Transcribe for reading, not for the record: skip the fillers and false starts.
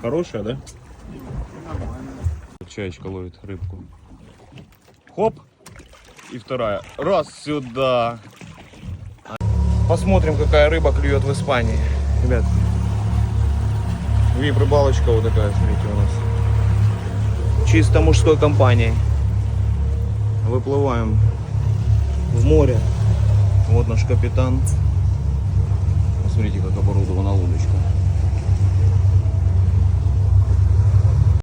Хорошая, да? Чаечка ловит рыбку. Хоп. И вторая. Раз сюда. Посмотрим, какая рыба клюет в Испании. Ребят. Вип-рыбалочка вот такая, смотрите, у нас. Чисто мужской компанией. Выплываем в море. Вот наш капитан. Посмотрите, как оборудована лодочка.